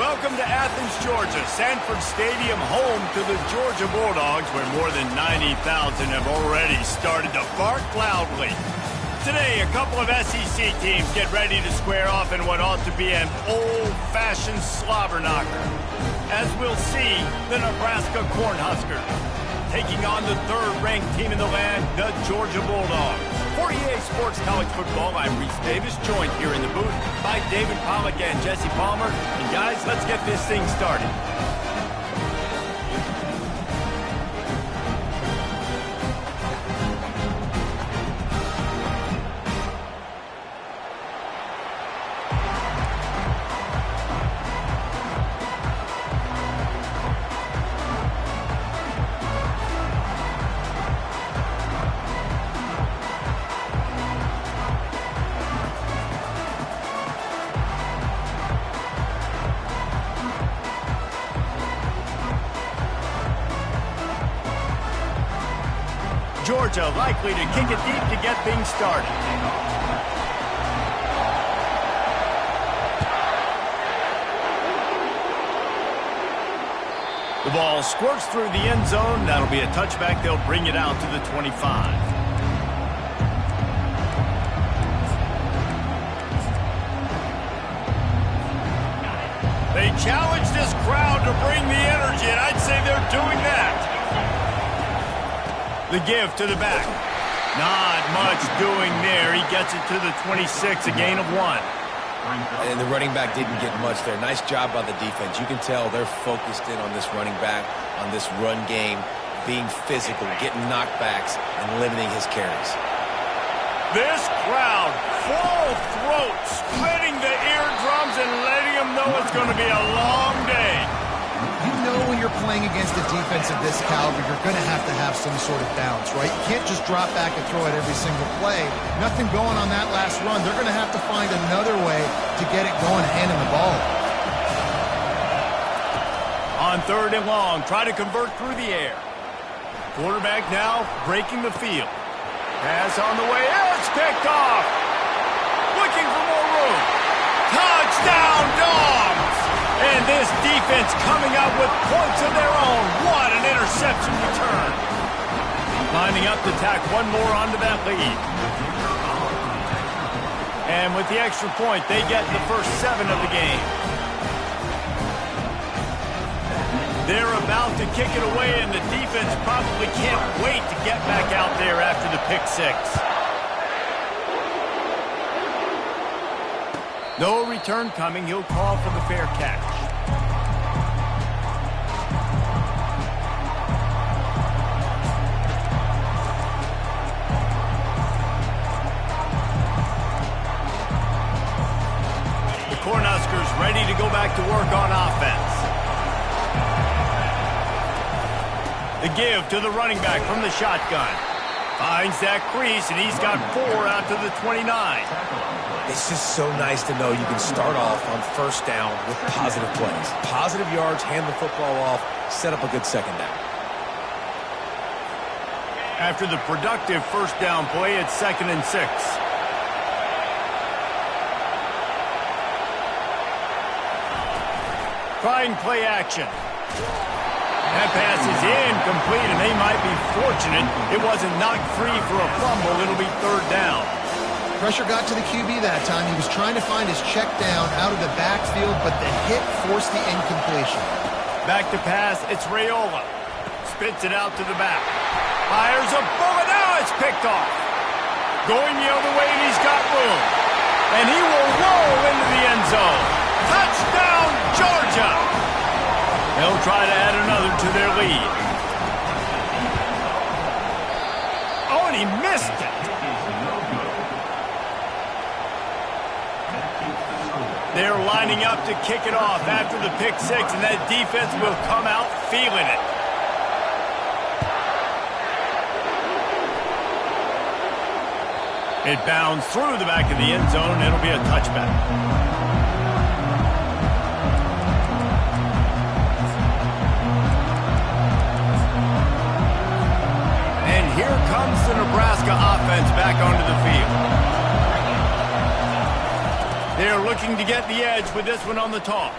Welcome to Athens, Georgia, Sanford Stadium, home to the Georgia Bulldogs, where more than 90,000 have already started to bark loudly. Today, a couple of SEC teams get ready to square off in what ought to be an old-fashioned slobber knocker. As we'll see, the Nebraska Cornhuskers taking on the third-ranked team in the land, the Georgia Bulldogs. For EA Sports College Football, I'm Reese Davis, joined here in the booth by David Pollack and Jesse Palmer. And guys, let's get this thing started. Georgia likely to kick it deep to get things started. The ball squirts through the end zone. That'll be a touchback. They'll bring it out to the 25. They challenge this crowd to bring the energy, and I'd say they're doing that. The give to the back. Not much doing there. He gets it to the 26, a gain of 1. And the running back didn't get much there. Nice job by the defense. You can tell they're focused in on this running back, on this run game, being physical, getting knockbacks, and limiting his carries. This crowd, full throat, splitting the eardrums and letting them know it's going to be a long day. You know when you're playing against a defense of this caliber, you're going to have some sort of bounce, right? You can't just drop back and throw it every single play. Nothing going on that last run. They're going to have to find another way to get it going, handing the ball. On 3rd and long, try to convert through the air. Quarterback now breaking the field. Pass on the way. It's picked off. Looking for more room. Touchdown, Dogs! And this defense coming up with points of their own. What an interception return. Lining up to tack one more onto that lead. And with the extra point, they get the first 7 of the game. They're about to kick it away, and the defense probably can't wait to get back out there after the pick 6. No return coming. He'll call for the fair catch. The Cornhuskers ready to go back to work on offense. The give to the running back from the shotgun. Finds that crease, and he's got 4 out to the 29. It's just so nice to know you can start off on 1st down with positive plays. Positive yards, hand the football off, set up a good 2nd down. After the productive 1st down play, it's 2nd and 6. Trying play action. That pass is incomplete, and they might be fortunate it wasn't knocked free for a fumble. It'll be 3rd down. Pressure got to the QB that time. He was trying to find his check down out of the backfield, but the hit forced the incompletion. Back to pass, it's Raiola. Spits it out to the back. Fires a bullet. Now it's picked off. Going the other way, and he's got room. And he will roll into the end zone. Touchdown, Georgia! They'll try to add another to their lead. Oh, and he missed it. They're lining up to kick it off after the pick 6, and that defense will come out feeling it. It bounds through the back of the end zone. It'll be a touchback. And here comes the Nebraska offense back onto the field. They're looking to get the edge with this one on the toss.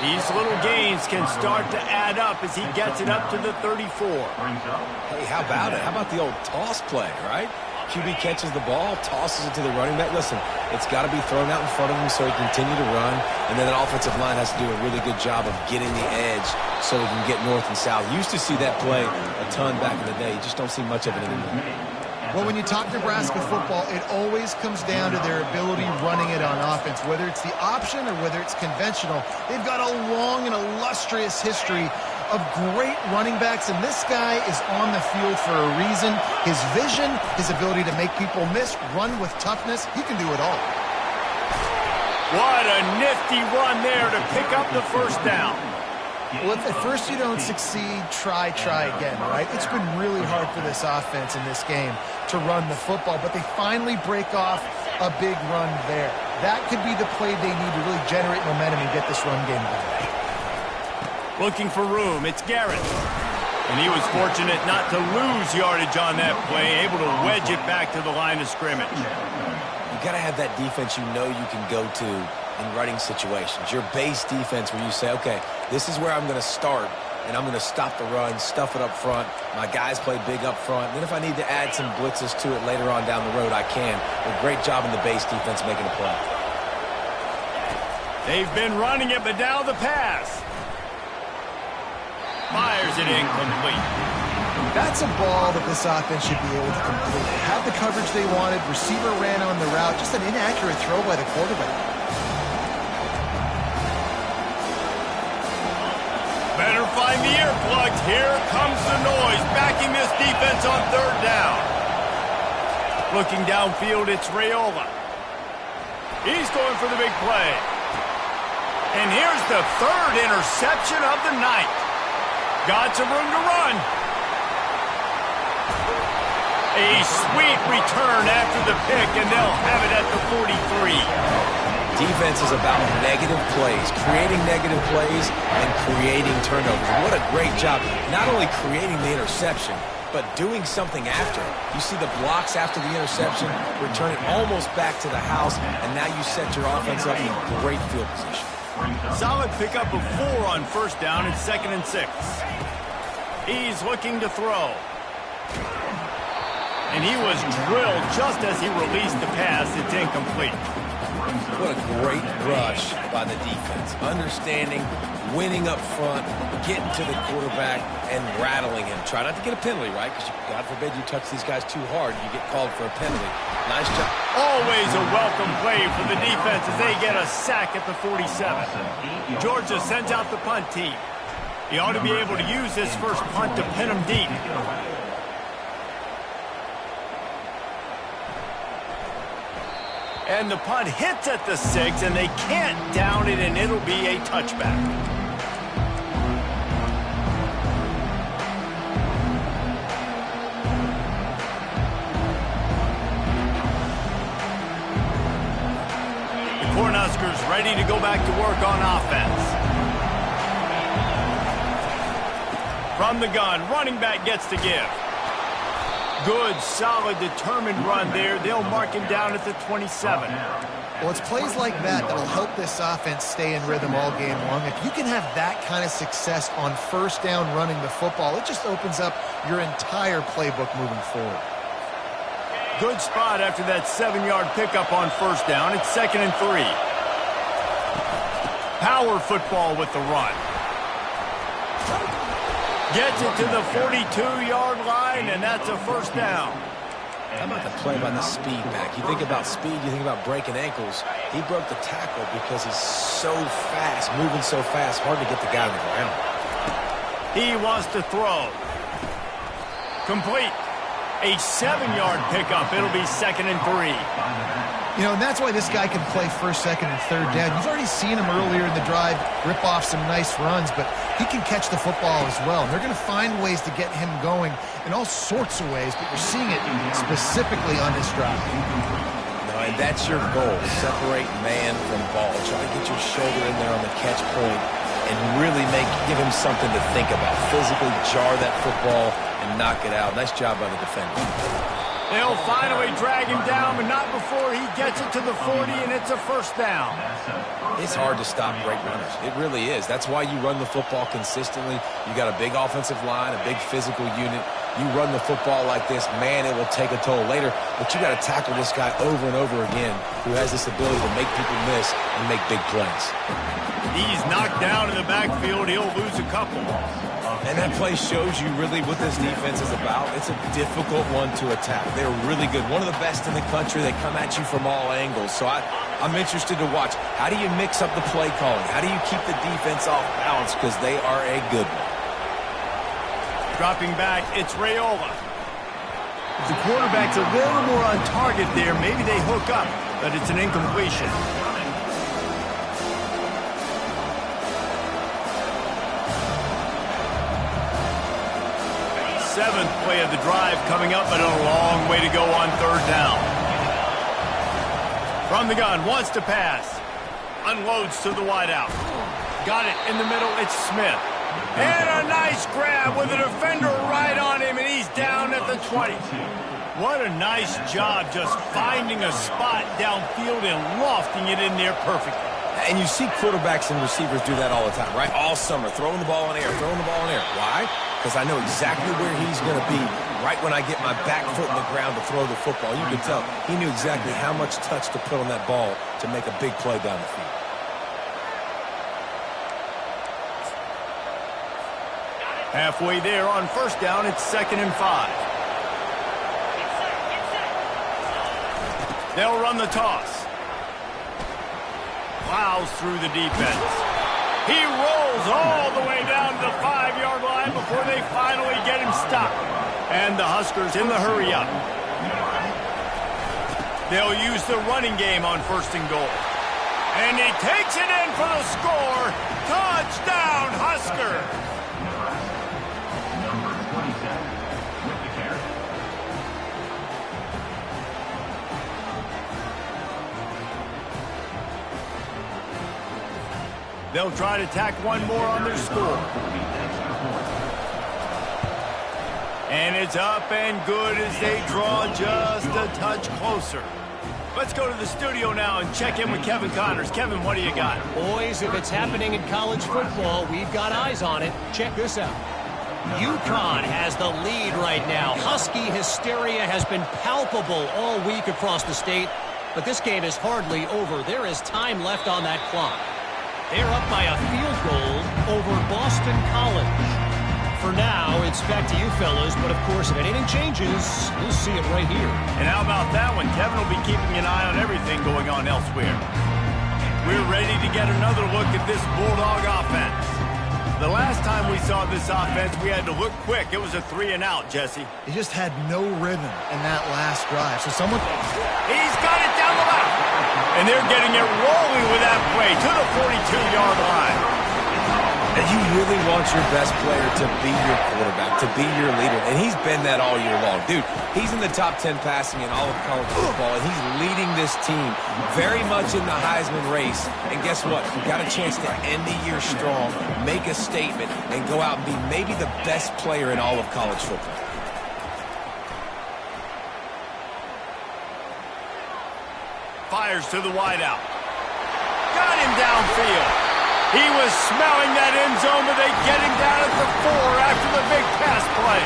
These little gains can start to add up as he gets it up to the 34. Hey, how about it? How about the old toss play, right? QB catches the ball, tosses it to the running back. Listen, it's got to be thrown out in front of him so he can continue to run. And then the offensive line has to do a really good job of getting the edge so he can get north and south. Used to see that play a ton back in the day. You just don't see much of it anymore. Well, when you talk Nebraska football, it always comes down to their ability running it on offense. Whether it's the option or whether it's conventional, they've got a long and illustrious history of great running backs, and this guy is on the field for a reason. His vision, his ability to make people miss, run with toughness, he can do it all. What a nifty run there to pick up the first down. Well, if at first you don't succeed, try again, right? It's been really hard for this offense in this game to run the football, but they finally break off a big run there. That could be the play they need to really generate momentum and get this run game going. Looking for room, it's Garrett. And he was fortunate not to lose yardage on that play, able to wedge it back to the line of scrimmage. You got to have that defense you know you can go to in running situations. Your base defense where you say, okay, this is where I'm going to start, and I'm going to stop the run, stuff it up front. My guys play big up front. And then if I need to add some blitzes to it later on down the road, I can. A great job in the base defense making a play. They've been running it, but now the pass. Fires it incomplete. That's a ball that this offense should be able to complete. Had the coverage they wanted, receiver ran on the route, just an inaccurate throw by the quarterback. Better find the earplugs. Here comes the noise, backing this defense on third down. Looking downfield, it's Raiola. He's going for the big play. And here's the third interception of the night. Got some room to run. A sweet return after the pick, and they'll have it at the 43. Defense is about negative plays, creating negative plays and creating turnovers. What a great job, not only creating the interception, but doing something after. You see the blocks after the interception, return it almost back to the house, and now you set your offense up in great field position. Solid pickup of 4 on first down and 2nd and 6. He's looking to throw. And he was drilled just as he released the pass. It's incomplete. What a great rush by the defense. Understanding, winning up front, getting to the quarterback, and rattling him. Try not to get a penalty, right? Because God forbid you touch these guys too hard, you get called for a penalty. Nice job. Always a welcome play for the defense as they get a sack at the 47. Georgia sends out the punt team. He ought to be able to use this first punt to pin him deep. And the punt hits at the 6, and they can't down it, and it'll be a touchback. The Cornhuskers ready to go back to work on offense. From the gun, running back gets to give. Good, solid, determined run there. They'll mark him down at the 27. Well, it's plays like that that'll help this offense stay in rhythm all game long. If you can have that kind of success on first down running the football, it just opens up your entire playbook moving forward. Good spot after that 7-yard pickup on first down. It's 2nd and 3. Power football with the run. Gets it to the 42-yard line, and that's a first down. How about the play by the speed back? You think about speed, you think about breaking ankles. He broke the tackle because he's so fast, moving so fast, hard to get the guy on the ground. He wants to throw. Complete. A 7-yard pickup. It'll be 2nd and 3. You know, and that's why this guy can play first, second, and third down. You've already seen him earlier in the drive rip off some nice runs, but he can catch the football as well. And they're going to find ways to get him going in all sorts of ways, but you're seeing it specifically on this drive. No, and that's your goal. Separate man from ball. Try to get your shoulder in there on the catch point and really give him something to think about. Physically jar that football and knock it out. Nice job by the defender. They'll finally drag him down, but not before he gets it to the 40, and it's a first down. It's hard to stop great runners. It really is. That's why you run the football consistently. You got a big offensive line, a big physical unit. You run the football like this, man, it will take a toll later. But you got to tackle this guy over and over again who has this ability to make people miss and make big plays. He's knocked down in the backfield. He'll lose a couple. And that play shows you really what this defense is about. It's a difficult one to attack. They're really good. One of the best in the country. They come at you from all angles. So I'm interested to watch. How do you mix up the play calling? How do you keep the defense off balance? Because they are a good one. Dropping back, it's Raiola. If the quarterback's a little more on target there, maybe they hook up, but it's an incompletion. Seventh play of the drive coming up, but a long way to go on third down. From the gun, wants to pass. Unloads to the wideout. Got it in the middle, it's Smith. And a nice grab with a defender right on him, and he's down at the 20. What a nice job just finding a spot downfield and lofting it in there perfectly. And you see quarterbacks and receivers do that all the time, right? All summer, throwing the ball in the air, throwing the ball in the air. Why? Because I know exactly where he's going to be right when I get my back foot in the ground to throw the football. You can tell he knew exactly how much touch to put on that ball to make a big play down the field. Halfway there on first down, it's 2nd and 5. They'll run the toss. Plows through the defense. He rolls all the way down to the 5-yard line before they finally get him stopped. And the Huskers in the hurry up. They'll use the running game on 1st and goal. And he takes it in for the score. Touchdown, Husker! They'll try to tack one more on their score. And it's up and good as they draw just a touch closer. Let's go to the studio now and check in with Kevin Connors. Kevin, what do you got? Boys, if it's happening in college football, we've got eyes on it. Check this out. UConn has the lead right now. Husky hysteria has been palpable all week across the state, but this game is hardly over. There is time left on that clock. They're up by a field goal over Boston College. For now, it's back to you fellas, but of course, if anything changes, you'll see it right here. And how about that one? Kevin will be keeping an eye on everything going on elsewhere. We're ready to get another look at this Bulldog offense. The last time we saw this offense, we had to look quick. It was a 3-and-out, Jesse. He just had no rhythm in that last drive. So someone... He's got it down the left. And they're getting it rolling with that play to the 42-yard line. And you really want your best player to be your quarterback, to be your leader. And he's been that all year long. Dude, he's in the top 10 passing in all of college football, and he's leading this team very much in the Heisman race. And guess what? You got a chance to end the year strong, make a statement, and go out and be maybe the best player in all of college football. Fires to the wideout. Got him downfield. He was smelling that end zone, but they get him down at the 4 after the big pass play.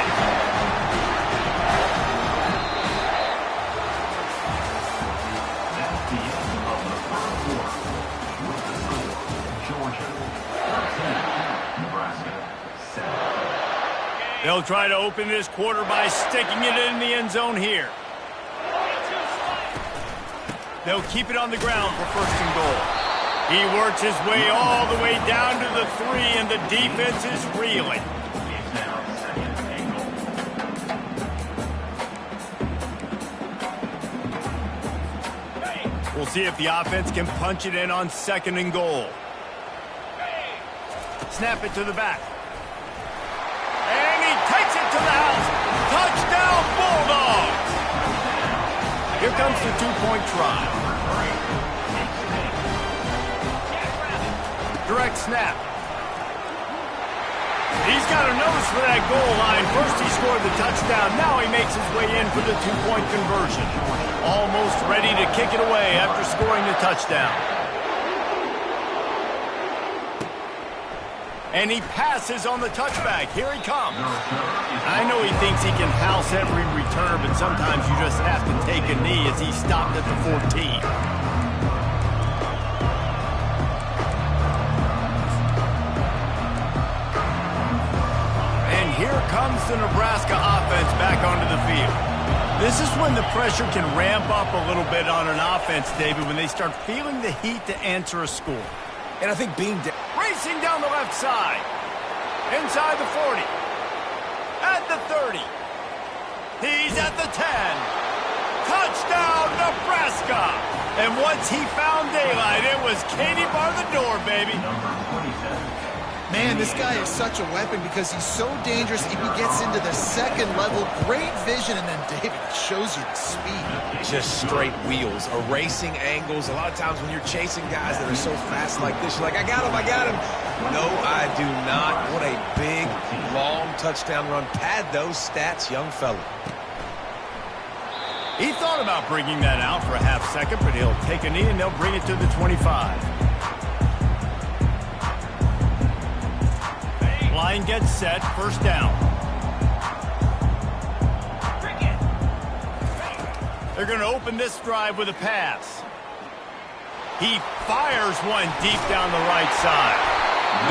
They'll try to open this quarter by sticking it in the end zone here. They'll keep it on the ground for 1st and goal. He works his way all the way down to the 3, and the defense is reeling. We'll see if the offense can punch it in on 2nd and goal. Snap it to the back. And he takes it to the house. Touchdown, Bulldogs! Here comes the 2-point try. Direct snap. He's got a nose for that goal line. First he scored the touchdown. Now he makes his way in for the two-point conversion. Almost ready to kick it away after scoring the touchdown. And he passes on the touchback. Here he comes. I know he thinks he can house every return, but sometimes you just have to take a knee as he stopped at the 14. Here comes the Nebraska offense back onto the field. This is when the pressure can ramp up a little bit on an offense, David, when they start feeling the heat to answer a score. And I think being racing down the left side. Inside the 40. At the 30. He's at the 10. Touchdown, Nebraska! And once he found daylight, it was Katie bar the door, baby. Man, this guy is such a weapon because he's so dangerous if he gets into the second level. Great vision, and then David shows you the speed. Just straight wheels, erasing angles. A lot of times when you're chasing guys that are so fast like this, you're like, I got him, I got him. No, I do not. What a big, long touchdown run. Pad those stats, young fella. He thought about bringing that out for a half second, but he'll take a knee and they'll bring it to the 25. Line gets set, first down. They're going to open this drive with a pass. He fires one deep down the right side.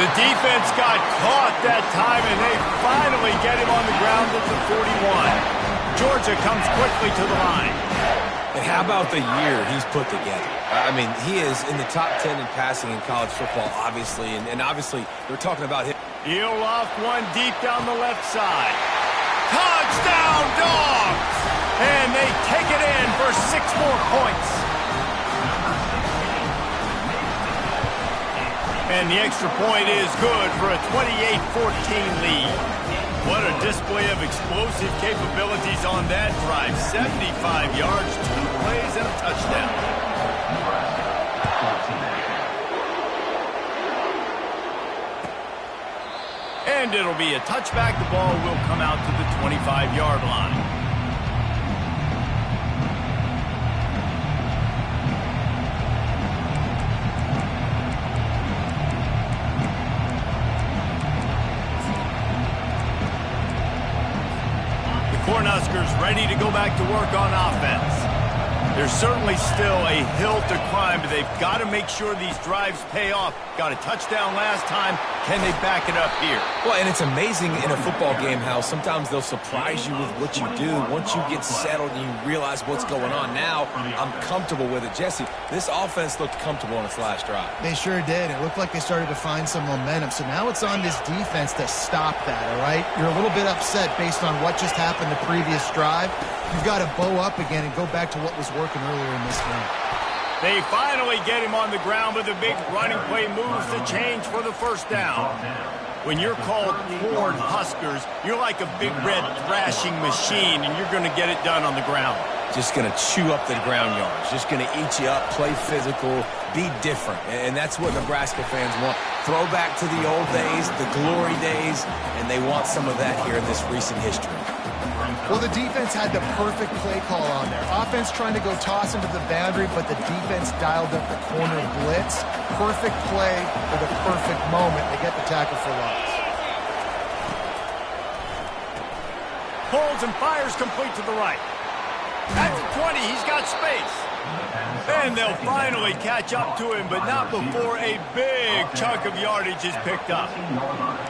The defense got caught that time, and they finally get him on the ground at the 41. Georgia comes quickly to the line. And how about the year he's put together? I mean, he is in the top 10 in passing in college football, obviously. And obviously, they're talking about him. He'll loft one deep down the left side. Touchdown, Dogs! And they take it in for 6 more points. And the extra point is good for a 28-14 lead. What a display of explosive capabilities on that drive. 75 yards, 2 plays, and a touchdown. And it'll be a touchback. The ball will come out to the 25-yard line. Cornhuskers ready to go back to work on offense. There's certainly still a hill to climb, but they've got to make sure these drives pay off. Got a touchdown last time. Can they back it up here? Well, and it's amazing in a football game how sometimes they'll surprise you with what you do. Once you get settled and you realize what's going on, now I'm comfortable with it. Jesse, this offense looked comfortable on its last drive. They sure did. It looked like they started to find some momentum. So now it's on this defense to stop that, all right? You're a little bit upset based on what just happened the previous drive. You've got to bow up again and go back to what was working earlier in this game. They finally get him on the ground with a big running play moves the change for the first down. When you're called Corn Huskers, you're like a big red thrashing machine, and you're going to get it done on the ground. Just going to chew up the ground yards. Just going to eat you up, play physical, be different. And that's what Nebraska fans want. Throw back to the old days, the glory days, and they want some of that here in this recent history. Well, the defense had the perfect play call on there. Offense trying to go toss into the boundary, but the defense dialed up the corner blitz. Perfect play for the perfect moment. They get the tackle for loss. Pulls and fires complete to the right. At the 20, he's got space. And they'll finally catch up to him, but not before a big chunk of yardage is picked up.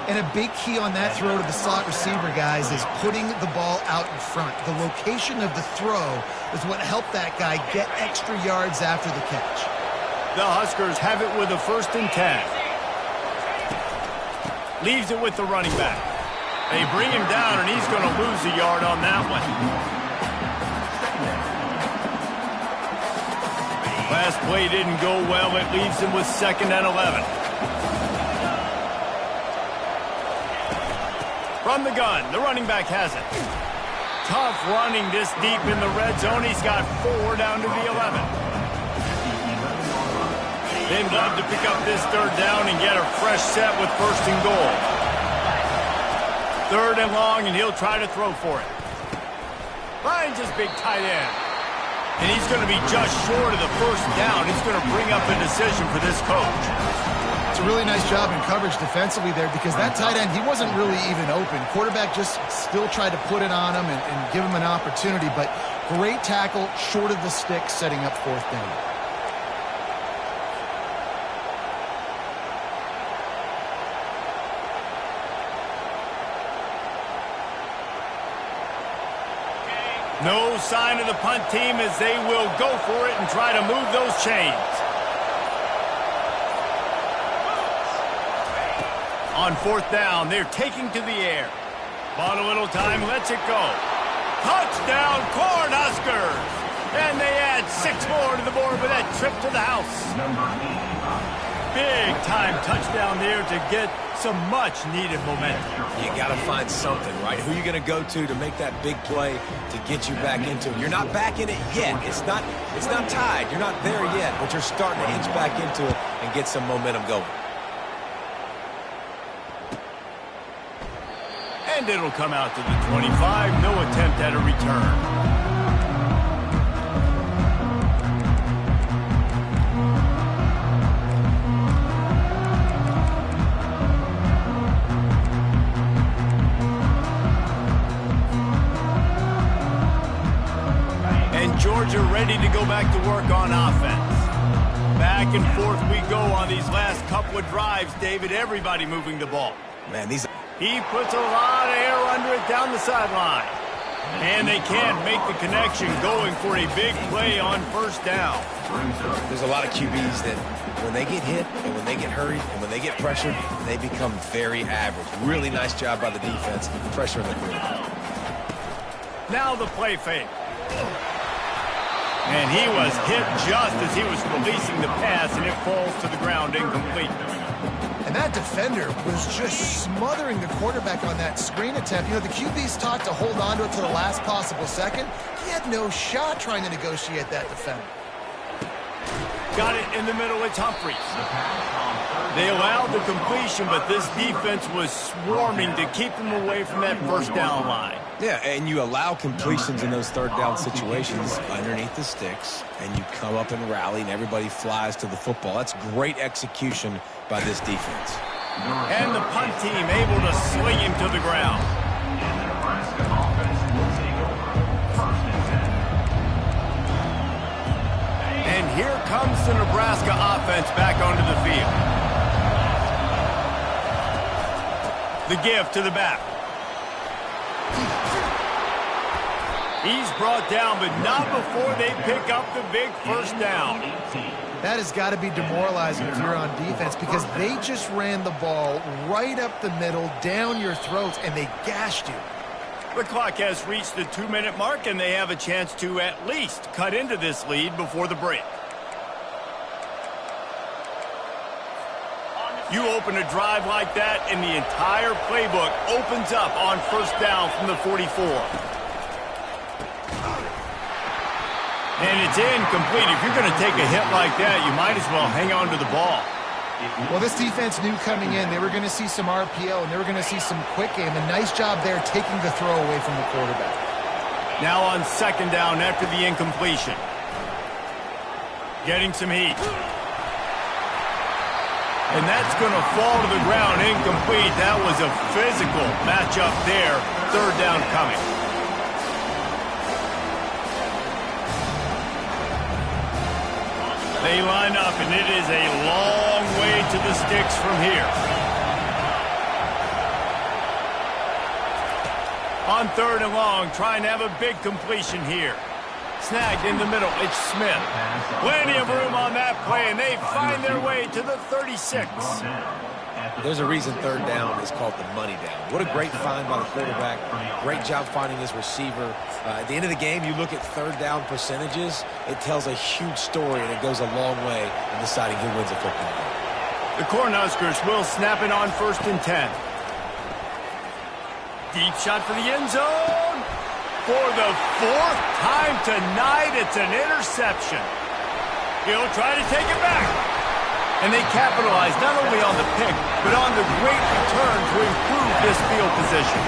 And a big key on that throw to the slot receiver, guys, is putting the ball out in front. The location of the throw is what helped that guy get extra yards after the catch. The Huskers have it with a 1st and 10. Leaves it with the running back. They bring him down, and he's going to lose a yard on that one. Last play didn't go well. It leaves him with 2nd and 11. From the gun, the running back has it. Tough running this deep in the red zone. He's got 4 down to the 11. They'd love to pick up this 3rd down and get a fresh set with 1st and goal. 3rd and long, and he'll try to throw for it. Finds his big tight end. And he's going to be just short of the 1st down. It's going to bring up a decision for this coach. It's a really nice job in coverage defensively there because that tight end, he wasn't really even open. Quarterback just still tried to put it on him and give him an opportunity, but great tackle short of the stick, setting up 4th down. No sign of the punt team as they will go for it and try to move those chains. On 4th down, they're taking to the air. Bought a little time, lets it go. Touchdown, Cornhuskers! And they add 6 more to the board with that trip to the house. Big time touchdown there to get some much needed momentum. You got to find something, right? Who are you going to go to make that big play to get you back into it? You're not back in it yet. It's not tied. You're not there yet, but you're starting to inch back into it and get some momentum going. And it'll come out to the 25. No attempt at a return. Georgia ready to go back to work on offense. Back and forth we go on these last couple of drives, David. Everybody moving the ball. Man, he puts a lot of air under it down the sideline. And they can't make the connection going for a big play on 1st down. There's a lot of QBs that when they get hit and when they get hurried and when they get pressured, they become very average. Really nice job by the defense, pressuring the quarterback. Now the play fake. And he was hit just as he was releasing the pass, and it falls to the ground incomplete. And that defender was just smothering the quarterback on that screen attempt. You know, the QB's taught to hold on to it to the last possible second. He had no shot trying to negotiate that defender. Got it in the middle. It's Humphries. They allowed the completion, but this defense was swarming to keep them away from that 1st down line. Yeah, and you allow completions in those 3rd down situations underneath the sticks, and you come up and rally, and everybody flies to the football. That's great execution by this defense. And the punt team able to sling him to the ground. And here comes the Nebraska offense back onto the field. The give to the back. He's brought down, but not before they pick up the big 1st down. That has got to be demoralizing if you're on defense because they just ran the ball right up the middle, down your throats, and they gashed you. The clock has reached the 2-minute mark, and they have a chance to at least cut into this lead before the break. You open a drive like that, and the entire playbook opens up on 1st down from the 44. And it's incomplete. If you're going to take a hit like that, you might as well hang on to the ball. Well, this defense knew coming in they were going to see some RPO and they were going to see some quick game. A nice job there taking the throw away from the quarterback. Now on 2nd down after the incompletion. Getting some heat. And that's going to fall to the ground incomplete. That was a physical matchup there. 3rd down coming. They line up, and it is a long way to the sticks from here. On 3rd and long, trying to have a big completion here. Snagged in the middle, it's Smith. Plenty of room on that play, and they find their way to the 36. There's a reason 3rd down is called the money down. What a great find by the quarterback. Great job finding his receiver. At the end of the game, you look at 3rd down percentages. It tells a huge story, and it goes a long way in deciding who wins a football game. The Cornhuskers will snap it on 1st and 10. Deep shot for the end zone. For the 4th time tonight, it's an interception. He'll try to take it back. And they capitalize not only on the pick, but on the great return to improve with this field position.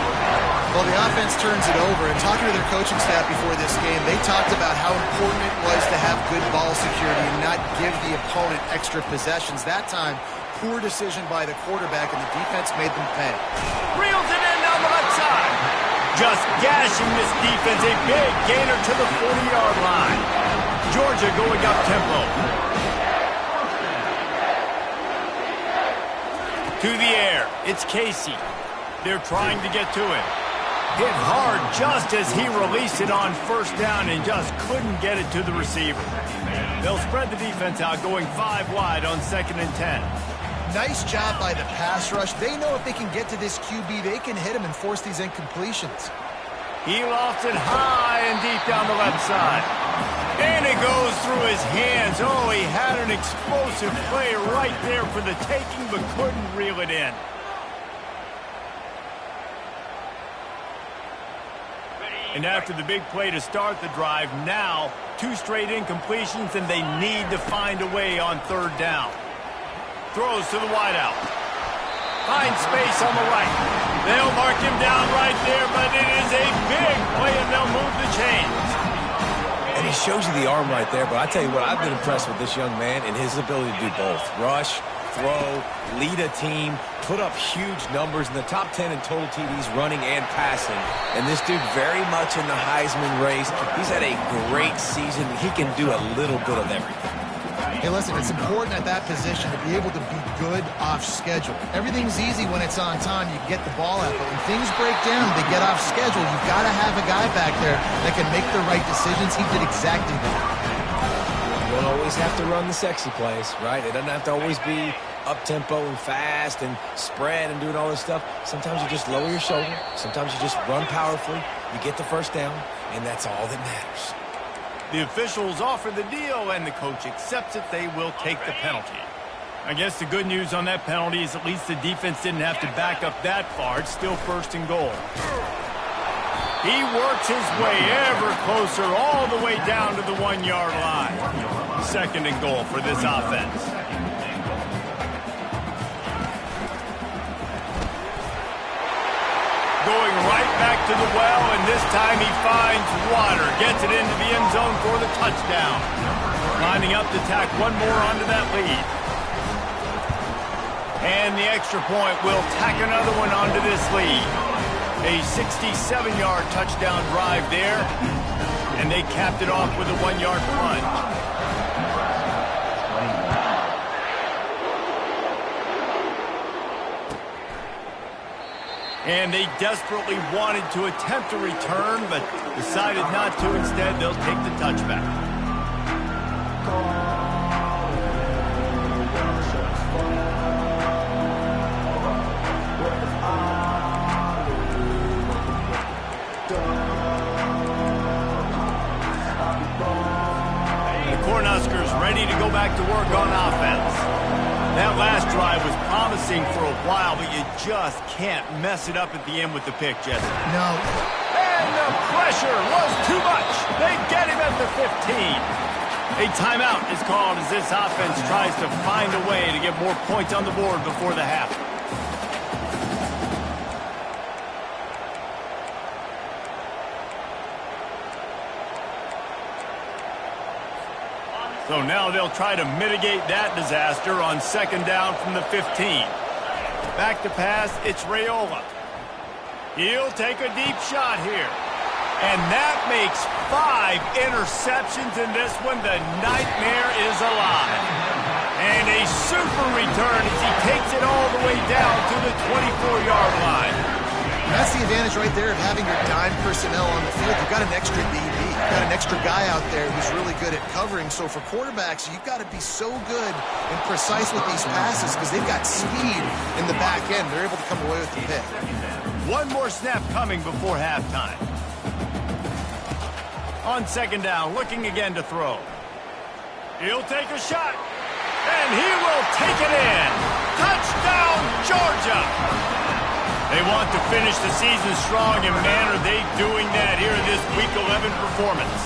Well, the offense turns it over, and talking to their coaching staff before this game, they talked about how important it was to have good ball security and not give the opponent extra possessions. That time, poor decision by the quarterback, and the defense made them pay. Reels it in down the left side. Just gashing this defense, a big gainer to the 40-yard line. Georgia going up tempo. To the air, it's Casey. They're trying to get to him. Hit hard just as he released it on first down and just couldn't get it to the receiver. They'll spread the defense out, going 5 wide on 2nd and 10. Nice job by the pass rush. They know if they can get to this QB, they can hit him and force these incompletions. He lofts it high and deep down the left side. And it goes through his hands. Oh, he had an explosive play right there for the taking, but couldn't reel it in. And after the big play to start the drive, now 2 straight incompletions, and they need to find a way on 3rd down. Throws to the wideout. Finds space on the right. They'll mark him down right there, but it is a big play, and they'll move the chains. And he shows you the arm right there, but I tell you what, I've been impressed with this young man and his ability to do both. Rush, throw, lead a team, put up huge numbers in the top 10 in total TDs running and passing. And this dude very much in the Heisman race. He's had a great season. He can do a little bit of everything. Hey, listen, it's important at that position to be able to be good off schedule. Everything's easy when it's on time. You get the ball out, but when things break down, they get off schedule. You've got to have a guy back there that can make the right decisions. He did exactly that. You don't always have to run the sexy plays, right? It doesn't have to always be up-tempo and fast and spread and doing all this stuff. Sometimes you just lower your shoulder. Sometimes you just run powerfully. You get the first down, and that's all that matters. The officials offer the deal, and the coach accepts it. They will take the penalty. I guess the good news on that penalty is at least the defense didn't have to back up that far. It's still 1st and goal. He works his way ever closer all the way down to the 1-yard line. 2nd and goal for this offense. Going right back to the well, and this time he finds water. Gets it into the end zone for the touchdown. Lining up to tack one more onto that lead. And the extra point will tack another one onto this lead. A 67-yard touchdown drive there, and they capped it off with a 1-yard plunge. And they desperately wanted to attempt a return, but decided not to. Instead, they'll take the touchback. The Cornhuskers ready to go back to work on offense. That last drive was promising for a while, but you just can't mess it up at the end with the pick, Jesse. No. And the pressure was too much. They get him at the 15. A timeout is called as this offense tries to find a way to get more points on the board before the half. So now they'll try to mitigate that disaster on 2nd down from the 15. Back to pass, it's Raiola. He'll take a deep shot here. And that makes 5 interceptions in this one. The nightmare is alive. And a super return as he takes it all the way down to the 24-yard line. That's the advantage right there of having your dime personnel on the field. You've got an extra DB. You've got an extra guy out there who's really good at covering. So for quarterbacks, you've got to be so good and precise with these passes because they've got speed in the back end. They're able to come away with the pick. One more snap coming before halftime. On 2nd down, looking again to throw. He'll take a shot, and he will take it in. Touchdown, Georgia! They want to finish the season strong, and man, are they doing that here in this Week 11 performance.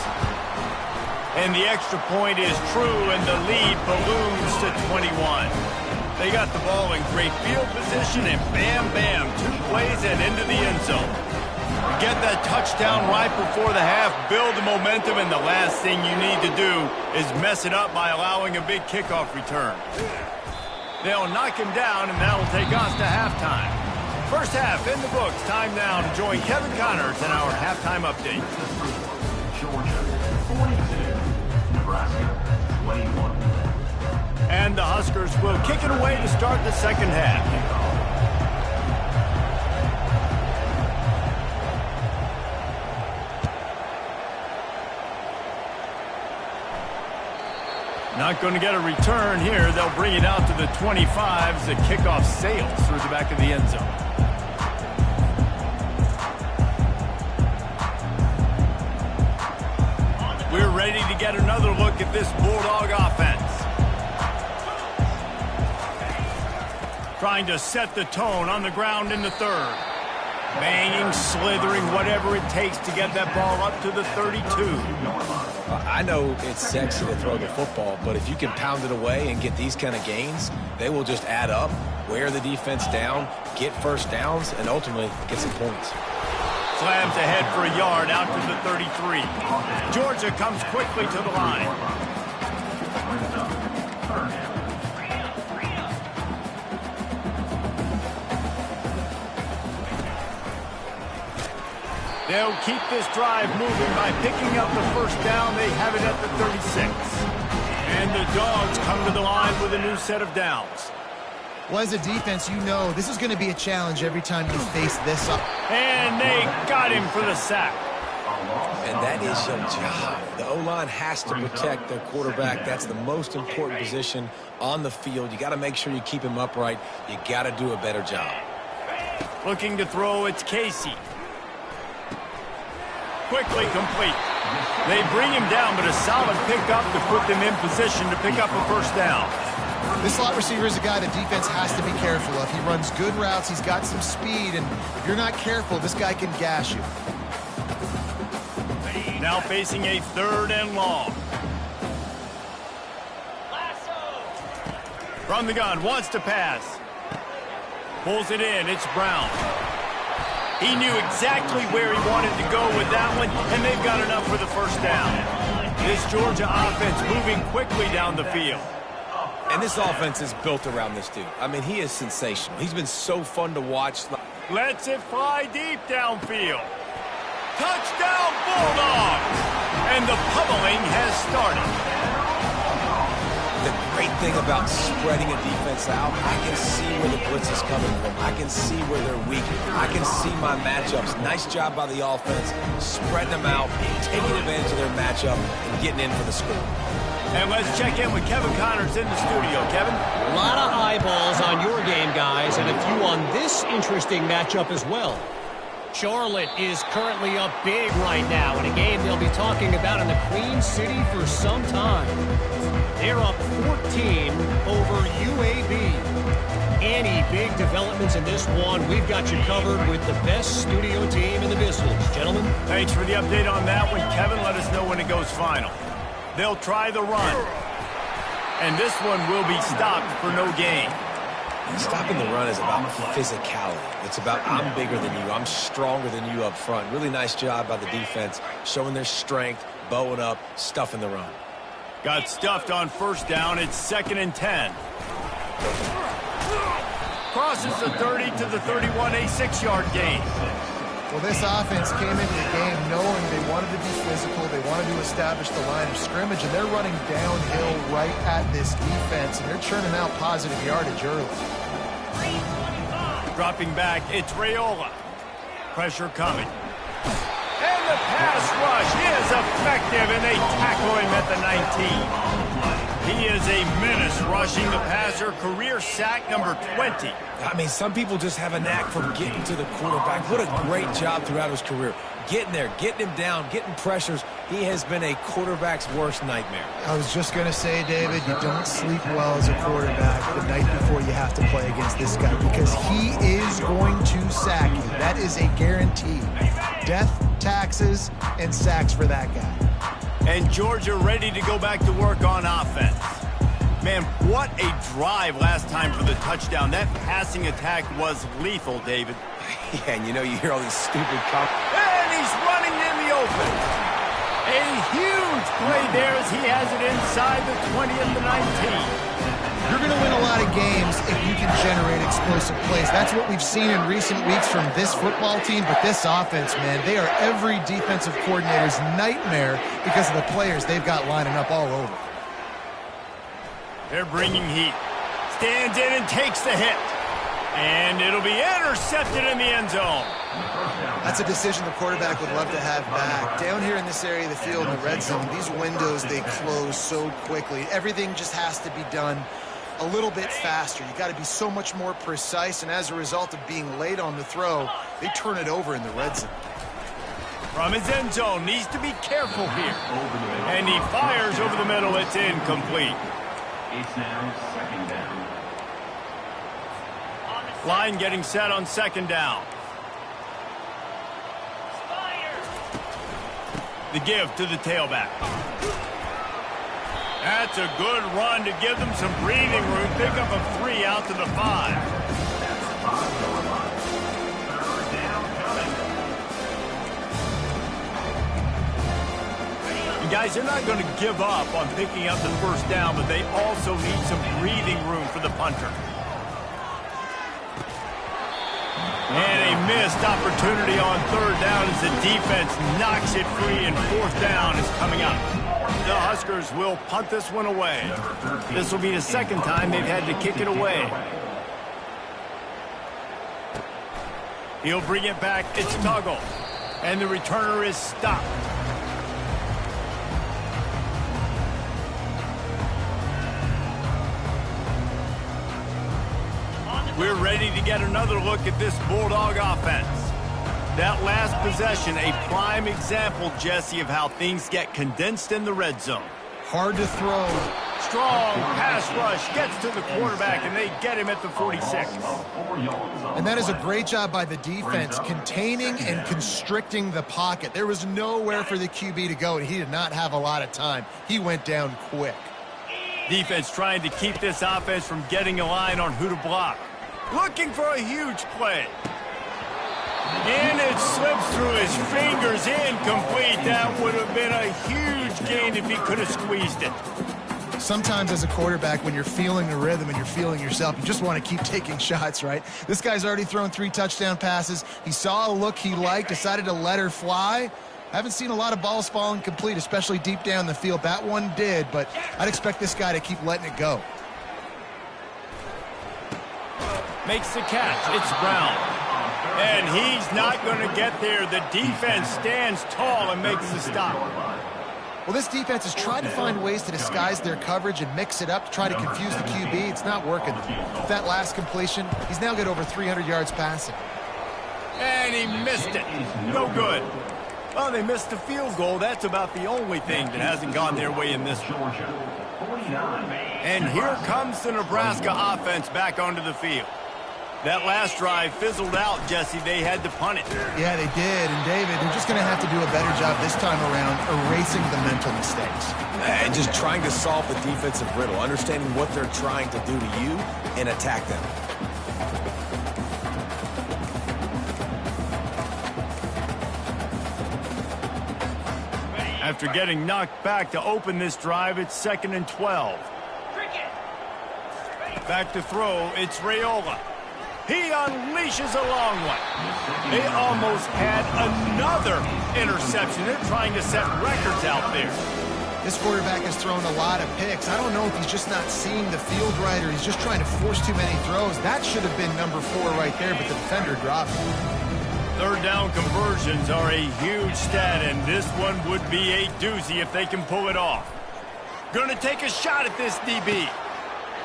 And the extra point is true, and the lead balloons to 21. They got the ball in great field position, and bam, bam, 2 plays and into the end zone. Get that touchdown right before the half, build the momentum, and the last thing you need to do is mess it up by allowing a big kickoff return. They'll knock him down, and that'll take us to halftime. First half in the books. Time now to join Kevin Connors in our halftime update. Georgia 42, Nebraska 21. And the Huskers will kick it away to start the second half. Not going to get a return here. They'll bring it out to the 25 as the kickoff sails through the back of the end zone. We're ready to get another look at this Bulldog offense. Trying to set the tone on the ground in the third. Banging, slithering, whatever it takes to get that ball up to the 32. I know it's sexy to throw the football, but if you can pound it away and get these kind of gains, they will just add up, wear the defense down, get first downs, and ultimately get some points. Slams ahead for a yard out to the 33. Georgia comes quickly to the line. They'll keep this drive moving by picking up the first down. They have it at the 36. And the Dogs come to the line with a new set of downs. Well, as a defense, you know this is going to be a challenge every time you face this up. And they got him for the sack. And that is your job. The O-line has to protect their quarterback. That's the most important position on the field. You got to make sure you keep him upright. You got to do a better job. Looking to throw, it's Casey. Quickly complete. They bring him down, but a solid pickup to put them in position to pick up a first down. This slot receiver is a guy the defense has to be careful of. He runs good routes. He's got some speed, and if you're not careful, this guy can gash you. Now facing a 3rd and long. From the gun, wants to pass. Pulls it in, it's Brown. He knew exactly where he wanted to go with that one, and they've got enough for the first down. This Georgia offense moving quickly down the field. And this offense is built around this dude. I mean, he is sensational. He's been so fun to watch. Lets it fly deep downfield. Touchdown Bulldogs! And the pummeling has started. The great thing about spreading a defense out, I can see where the blitz is coming from. I can see where they're weak. I can see my matchups. Nice job by the offense, spreading them out, taking advantage of their matchup, and getting in for the score. And let's check in with Kevin Connors in the studio. Kevin? A lot of eyeballs on your game, guys, and a few on this interesting matchup as well. Charlotte is currently up big right now in a game they'll be talking about in the Queen City for some time. They're up 14 over UAB. Any big developments in this one, we've got you covered with the best studio team in the business. Gentlemen? Thanks for the update on that one, Kevin. Let us know when it goes final. They'll try the run. And this one will be stopped for no gain. Stopping the run is about physicality. It's about I'm bigger than you. I'm stronger than you up front. Really nice job by the defense, showing their strength, bowing up, stuffing the run. Got stuffed on first down. It's 2nd and 10. Crosses the 30 to the 31, a 6-yard gain. Well, this offense came into the game knowing they wanted to be physical. They wanted to establish the line of scrimmage, and they're running downhill right at this defense, and they're churning out positive yardage early. Dropping back, it's Raiola. Pressure coming. And the pass rush is effective, and they tackle him at the 19. He is a menace rushing the passer. Career sack number 20. I mean, some people just have a knack for getting to the quarterback. What a great job throughout his career. Getting there, getting him down, getting pressures. He has been a quarterback's worst nightmare. I was just going to say, David, you don't sleep well as a quarterback the night before you have to play against this guy because he is going to sack you. That is a guarantee. Death, taxes, and sacks for that guy. And Georgia ready to go back to work on offense. Man, what a drive last time for the touchdown. That passing attack was lethal, David. Yeah, and you know, you hear all these stupid comments. And he's running in the open. A huge play there as he has it inside the 20 of the 19. You're going to win a lot of games if you can generate explosive plays. That's what we've seen in recent weeks from this football team, but this offense, man, they are every defensive coordinator's nightmare because of the players they've got lining up all over. They're bringing heat. Stands in and takes the hit. And it'll be intercepted in the end zone. That's a decision the quarterback would love to have back. Down here in this area of the field in the red zone, these windows, they close so quickly. Everything just has to be done a little bit faster. You got to be so much more precise, and as a result of being late on the throw, they turn it over in the red zone. From his end zone, needs to be careful here. And he fires over the middle. It's incomplete. It's now second down. Line getting set on second down. The give to the tailback. That's a good run to give them some breathing room. Pick up a 3 out to the 5. Third down coming. And guys, they're not going to give up on picking up the first down, but they also need some breathing room for the punter. And a missed opportunity on third down as the defense knocks it free, and fourth down is coming up. The Huskers will punt this one away. This will be the second time they've had to kick it away. He'll bring it back. It's Tuggle. And the returner is stopped. We're ready to get another look at this Bulldog offense. That last possession, a prime example, Jesse, of how things get condensed in the red zone. Hard to throw. Strong pass rush gets to the quarterback, and they get him at the 46. And that is a great job by the defense, containing and constricting the pocket. There was nowhere for the QB to go, and he did not have a lot of time. He went down quick. Defense trying to keep this offense from getting a line on who to block. Looking for a huge play. And it slips through his fingers, incomplete. That would have been a huge gain if he could have squeezed it. Sometimes as a quarterback, when you're feeling the rhythm and you're feeling yourself, you just want to keep taking shots, right? This guy's already thrown 3 touchdown passes. He saw a look he liked, decided to let her fly. Haven't seen a lot of balls falling complete, especially deep down the field. That one did, but I'd expect this guy to keep letting it go. Makes the catch. It's Brown. And he's not going to get there. The defense stands tall and makes the stop. Well, this defense has tried to find ways to disguise their coverage and mix it up to try to confuse the QB. It's not working. With that last completion, he's now got over 300 yards passing. And he missed it. No good. Well, they missed the field goal. That's about the only thing that hasn't gone their way in this one. And here comes the Nebraska offense back onto the field. That last drive fizzled out, Jesse. They had to punt it. Yeah, they did. And, David, they're just going to have to do a better job this time around erasing the mental mistakes. And just trying to solve the defensive riddle, understanding what they're trying to do to you and attack them. After getting knocked back to open this drive, it's 2nd and 12. Back to throw, it's Raiola. He unleashes a long one. They almost had another interception. They're trying to set records out there. This quarterback has thrown a lot of picks. I don't know if he's just not seeing the field right or he's just trying to force too many throws. That should have been number 4 right there, but the defender dropped it. Third down conversions are a huge stat, and this one would be a doozy if they can pull it off. Going to take a shot at this DB.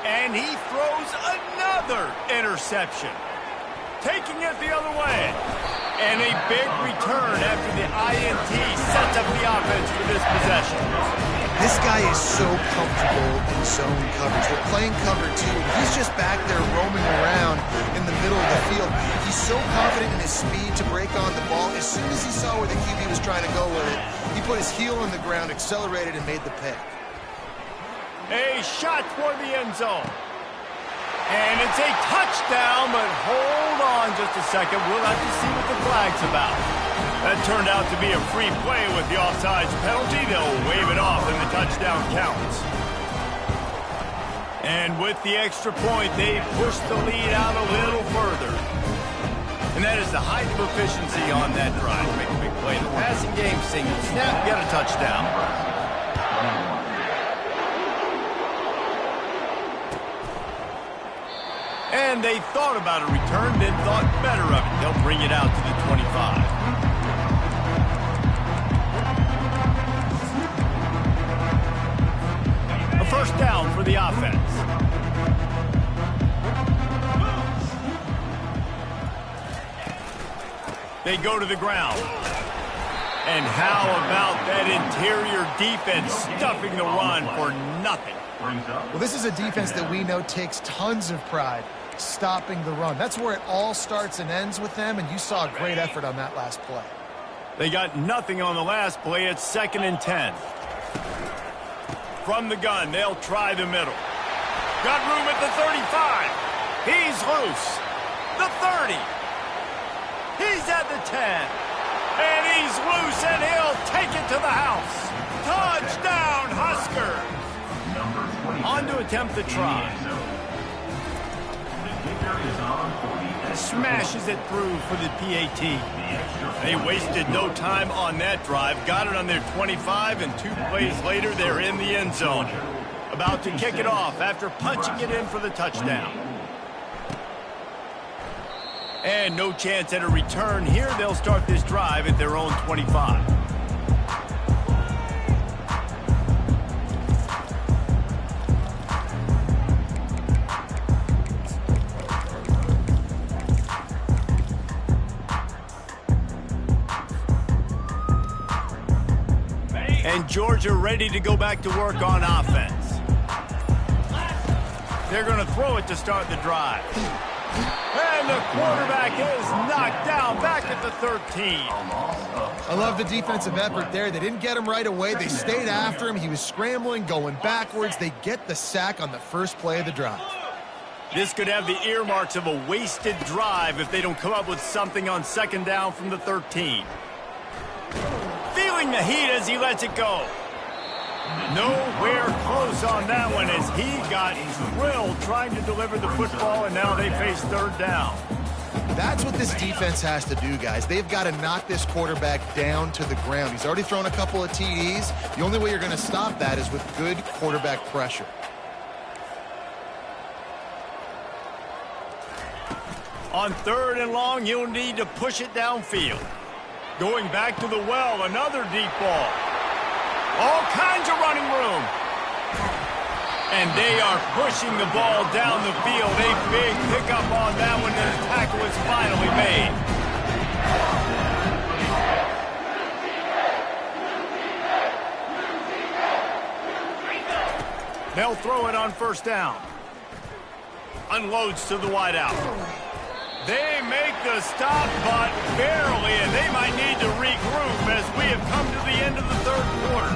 And he throws another interception. Taking it the other way. And a big return after the INT sets up the offense for this possession. This guy is so comfortable in zone coverage. We're playing cover 2. He's just back there roaming around in the middle of the field. He's so confident in his speed to break on the ball. As soon as he saw where the QB was trying to go with it, he put his heel on the ground, accelerated, and made the pick. A shot toward the end zone. And it's a touchdown, but hold on just a second. We'll have to see what the flag's about. That turned out to be a free play with the offsides penalty. They'll wave it off and the touchdown counts. And with the extra point, they push the lead out a little further. And that is the height of efficiency on that drive. Make a big play. The passing game, single snap, get a touchdown. And they thought about a return, then thought better of it. They'll bring it out to the 25. A first down for the offense. They go to the ground. And how about that interior defense stuffing the run for nothing? Well, this is a defense that we know takes tons of pride stopping the run. That's where it all starts and ends with them, and you saw a great effort on that last play. They got nothing on the last play. It's 2nd and 10. From the gun, they'll try the middle. Got room at the 35. He's loose. The 30. He's at the 10. And he's loose, and he'll take it to the house. Touchdown, Huskers. On to attempt the try. Smashes it through for the PAT. They wasted no time on that drive. Got it on their 25, and 2 plays later, they're in the end zone. About to kick it off after punching it in for the touchdown. And no chance at a return here. They'll start this drive at their own 25. And Georgia ready to go back to work on offense. They're going to throw it to start the drive. And the quarterback is knocked down back at the 13. I love the defensive effort there. They didn't get him right away. They stayed after him. He was scrambling, going backwards. They get the sack on the first play of the drive. This could have the earmarks of a wasted drive if they don't come up with something on 2nd down from the 13. Feeling the heat as he lets it go. Nowhere close on that one as he got drilled trying to deliver the football, and now they face 3rd down. That's what this defense has to do, guys. They've got to knock this quarterback down to the ground. He's already thrown a couple of TDs. The only way you're going to stop that is with good quarterback pressure. On 3rd and long, you'll need to push it downfield. Going back to the well, another deep ball. All kinds of running room. And they are pushing the ball down the field. A big pickup on that one, and the tackle is finally made. They'll throw it on 1st down. Unloads to the wideout. They make the stop, but barely, and they might need to regroup as we have come to the end of the 3rd quarter.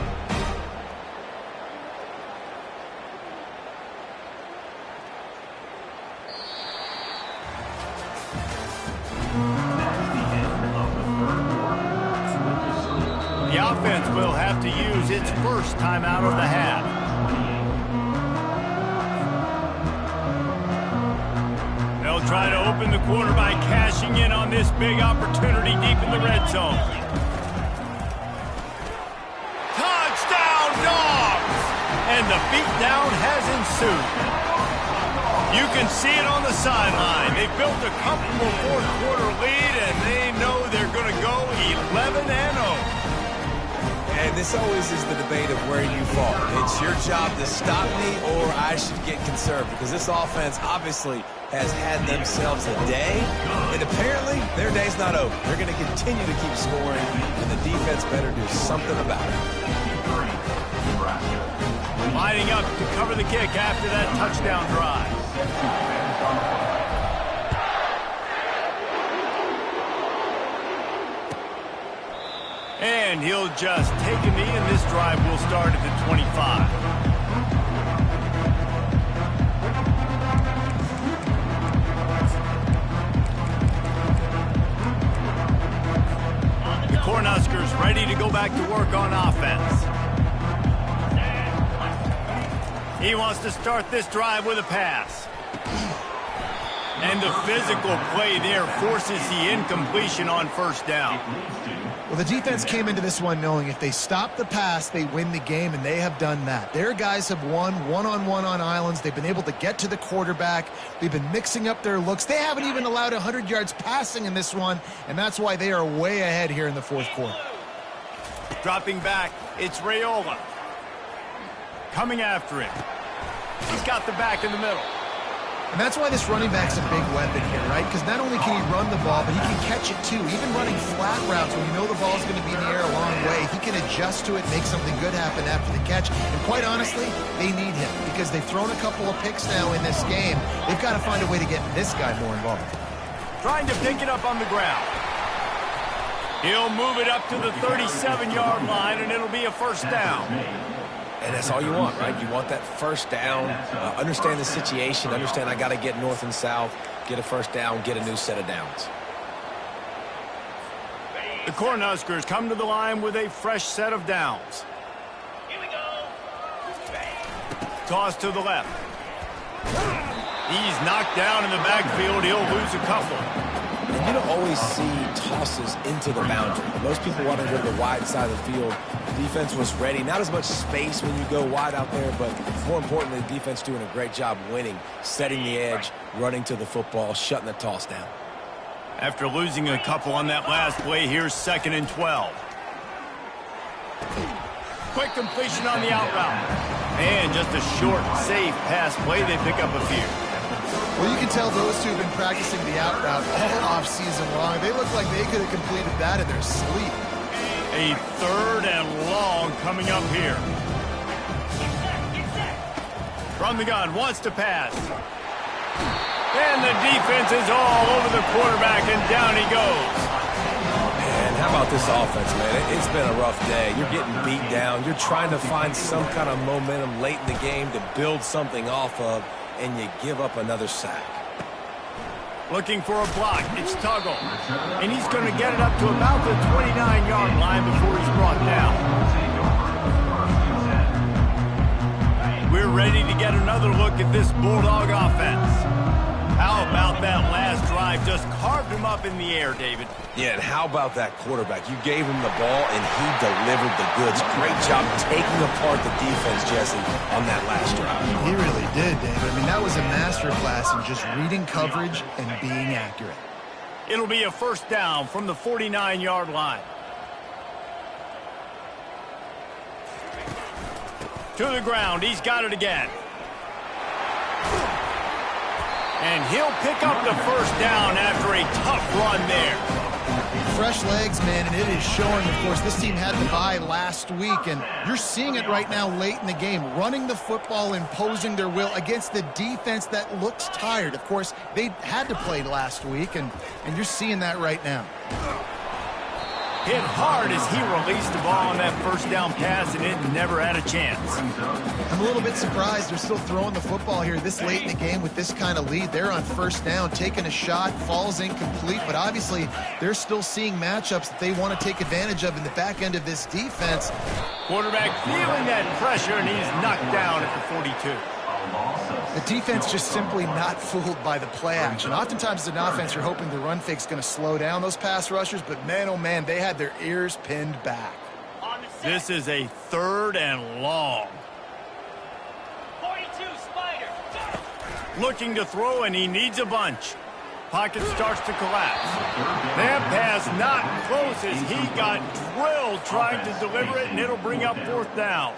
The offense will have to use its first timeout of the half. They'll try to open the quarter by cashing in on this big opportunity deep in the red zone. Touchdown, Dogs! And the beatdown has ensued. You can see it on the sideline. They built a comfortable 4th quarter lead, and they know they're going to go 11-0. And this always is the debate of where you fall. It's your job to stop me, or I should get conservative, because this offense obviously has had themselves a day, and apparently their day's not over. They're going to continue to keep scoring, and the defense better do something about it. Lining up to cover the kick after that touchdown drive. And he'll just take a knee, and this drive will start at the 25. He wants to start this drive with a pass. And the physical play there forces the incompletion on first down. Well, the defense came into this one knowing if they stop the pass, they win the game, and they have done that. Their guys have won one-on-one on islands. They've been able to get to the quarterback. They've been mixing up their looks. They haven't even allowed 100 yards passing in this one, and that's why they are way ahead here in the fourth quarter. Dropping back, it's Raiola. Coming after him. He's got the back in the middle. And that's why this running back's a big weapon here, right? Because not only can he run the ball, but he can catch it too. Even running flat routes when you know the ball's going to be in the air a long way, he can adjust to it, make something good happen after the catch. And quite honestly, they need him because they've thrown a couple of picks now in this game. They've got to find a way to get this guy more involved. Trying to pick it up on the ground. He'll move it up to the 37-yard line, and it'll be a first down. And that's all you want, right? You want that first down, understand the situation, understand I got to get north and south, get a first down, get a new set of downs. The Cornhuskers come to the line with a fresh set of downs. Here we go. Toss to the left. He's knocked down in the backfield. He'll lose a couple. And you don't always see tosses into the boundary. Most people want to go to the wide side of the field. The defense was ready. Not as much space when you go wide out there, but more importantly, the defense doing a great job winning, setting the edge, running to the football, shutting the toss down. After losing a couple on that last play, here's 2nd and 12. Quick completion on the out route. And just a short, safe pass play. They pick up a few. Well, you can tell those two have been practicing the out route all offseason long. They look like they could have completed that in their sleep. A 3rd and long coming up here. From the gun, wants to pass. And the defense is all over the quarterback, and down he goes. Man, how about this offense, man? It's been a rough day. You're getting beat down. You're trying to find some kind of momentum late in the game to build something off of, and you give up another sack. Looking for a block. It's Tuggle. And he's going to get it up to about the 29-yard line before he's brought down. We're ready to get another look at this Bulldog offense. How about that last drive? Just carved him up in the air, David. Yeah, and how about that quarterback? You gave him the ball, and he delivered the goods. Great job taking apart the defense, Jesse, on that last drive. He really did, David. I mean, that was a masterclass in just reading coverage and being accurate. It'll be a first down from the 49-yard line. To the ground. He's got it again. And he'll pick up the first down after a tough run there. Fresh legs, man, and it is showing. Of course, this team had the bye last week, and you're seeing it right now late in the game, running the football, imposing their will against the defense that looks tired. Of course, they had to play last week, and you're seeing that right now. Hit hard as he released the ball on that first down pass, and it never had a chance. I'm a little bit surprised they're still throwing the football here this late in the game with this kind of lead. They're on first down, taking a shot, falls incomplete, but obviously they're still seeing matchups that they want to take advantage of in the back end of this defense. Quarterback feeling that pressure, and he's knocked down at the 42. The defense just simply not fooled by the play action. Oftentimes as an offense, you're hoping the run fake's going to slow down those pass rushers, but man, oh man, they had their ears pinned back. This is a 3rd and long. 42, Spider. Looking to throw, and he needs a bunch. Pocket starts to collapse. That pass not close as he got drilled trying to deliver it, and it'll bring up 4th down.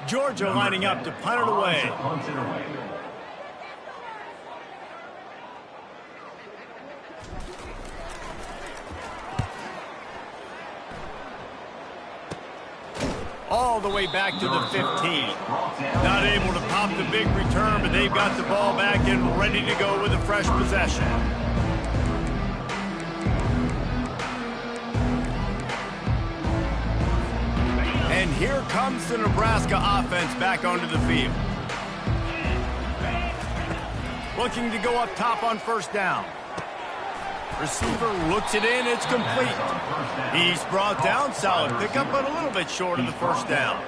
Georgia lining up to punt it away. All the way back to the 15. Not able to pop the big return, but they've got the ball back and ready to go with a fresh possession. And here comes the Nebraska offense back onto the field. Looking to go up top on first down. Receiver looks it in, it's complete. He's brought down, solid pickup, but a little bit short of the first down.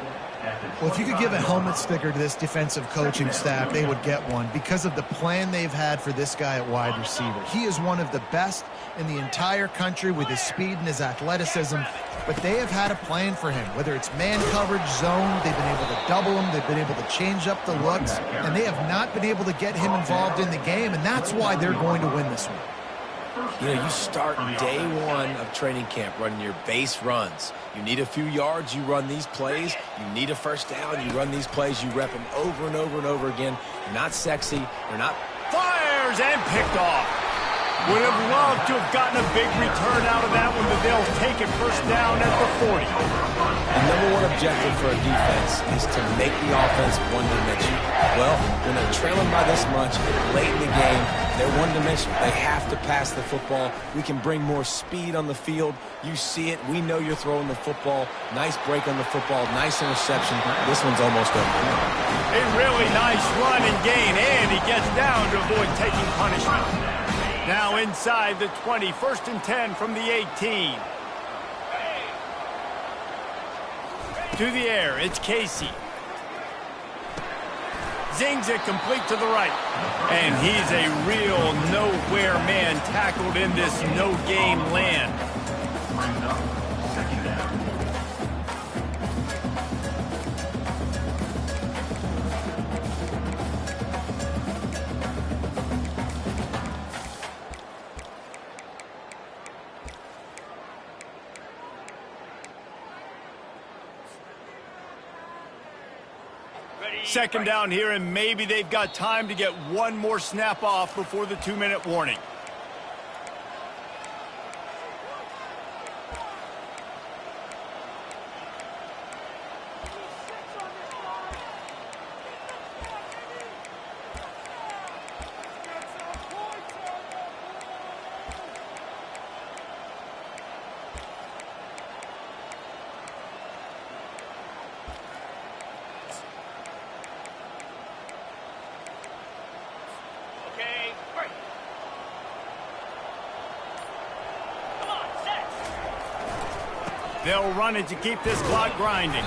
Well, if you could give a helmet sticker to this defensive coaching staff, they would get one because of the plan they've had for this guy at wide receiver. He is one of the best in the entire country with his speed and his athleticism, but they have had a plan for him, whether it's man coverage, zone, they've been able to double him, they've been able to change up the looks, and they have not been able to get him involved in the game, and that's why they're going to win this one. You know, you start day one of training camp running your base runs. You need a few yards, you run these plays. You need a first down, you run these plays. You rep them over and over and over again. They're not sexy. They're not... Fires and picked off. Would have loved to have gotten a big return out of that one, but they'll take it first down at the 40. The number one objective for a defense is to make the offense one-dimensional. Well, when they're trailing by this much, late in the game, they're one-dimensional. They have to pass the football. We can bring more speed on the field. You see it. We know you're throwing the football. Nice break on the football. Nice interception. This one's almost over. A really nice run and gain, and he gets down to avoid taking punishment. Now inside the 20, 1st and 10 from the 18. To the air, it's Casey. Zings it complete to the right. And he's a real nowhere man tackled in this no-game land. Second down here, and maybe they've got time to get one more snap off before the 2-minute warning. They'll run it to keep this clock grinding.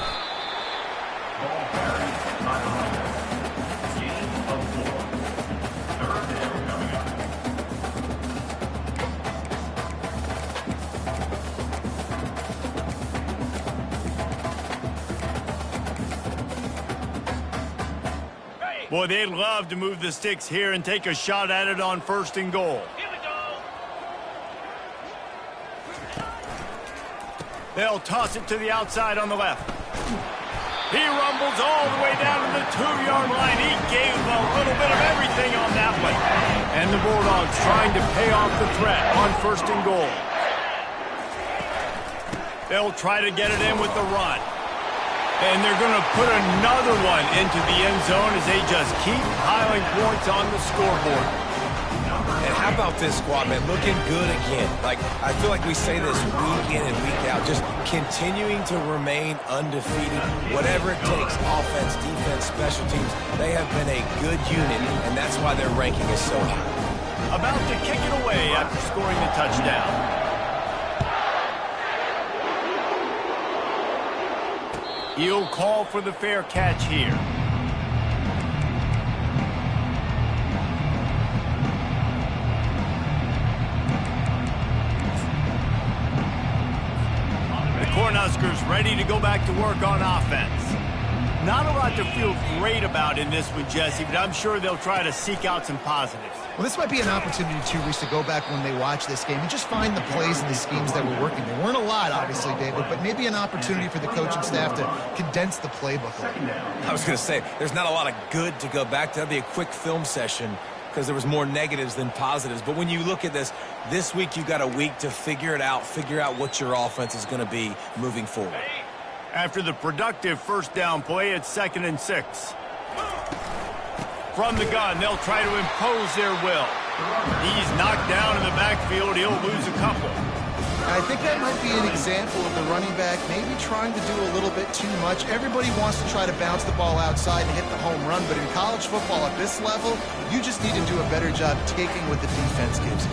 Boy, they'd love to move the sticks here and take a shot at it on 1st and goal. They'll toss it to the outside on the left. He rumbles all the way down to the 2-yard line. He gave a little bit of everything on that one. And the Bulldogs trying to pay off the threat on 1st and goal. They'll try to get it in with the run. And they're going to put another one into the end zone as they just keep piling points on the scoreboard. And how about this squad, man? Looking good again. Like, I feel like we say this week in and week out. Just continuing to remain undefeated. Whatever it takes, offense, defense, special teams, they have been a good unit, and that's why their ranking is so high. About to kick it away after scoring the touchdown. He'll call for the fair catch here. Cornhuskers ready to go back to work on offense. Not a lot to feel great about in this one, Jesse, but I'm sure they'll try to seek out some positives. Well, this might be an opportunity, too, Reese, to go back when they watch this game and just find the plays and the schemes that were working. There weren't a lot, obviously, David, but maybe an opportunity for the coaching staff to condense the playbook a little. I was going to say, there's not a lot of good to go back to. That'd be a quick film session because there was more negatives than positives. But when you look at this week you got a week to figure it out, figure out what your offense is going to be moving forward. After the productive first down play, it's 2nd and 6. From the gun, they'll try to impose their will. He's knocked down in the backfield. He'll lose a couple. I think that might be an example of the running back maybe trying to do a little bit too much. Everybody wants to try to bounce the ball outside and hit the home run, but in college football at this level, you just need to do a better job taking what the defense gives you.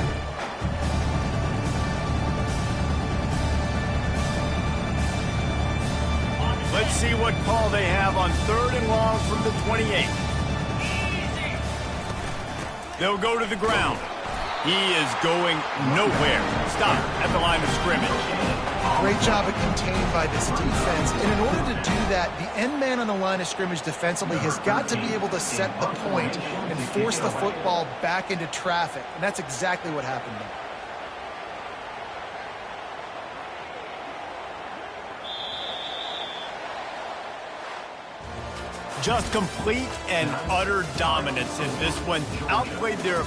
Let's see what call they have on 3rd and long from the 28. They'll go to the ground. He is going nowhere. Stop at the line of scrimmage. Great job of contained by this defense. And in order to do that, the end man on the line of scrimmage defensively has got to be able to set the point and force the football back into traffic. And that's exactly what happened there. Just complete and utter dominance in this one. Outplayed their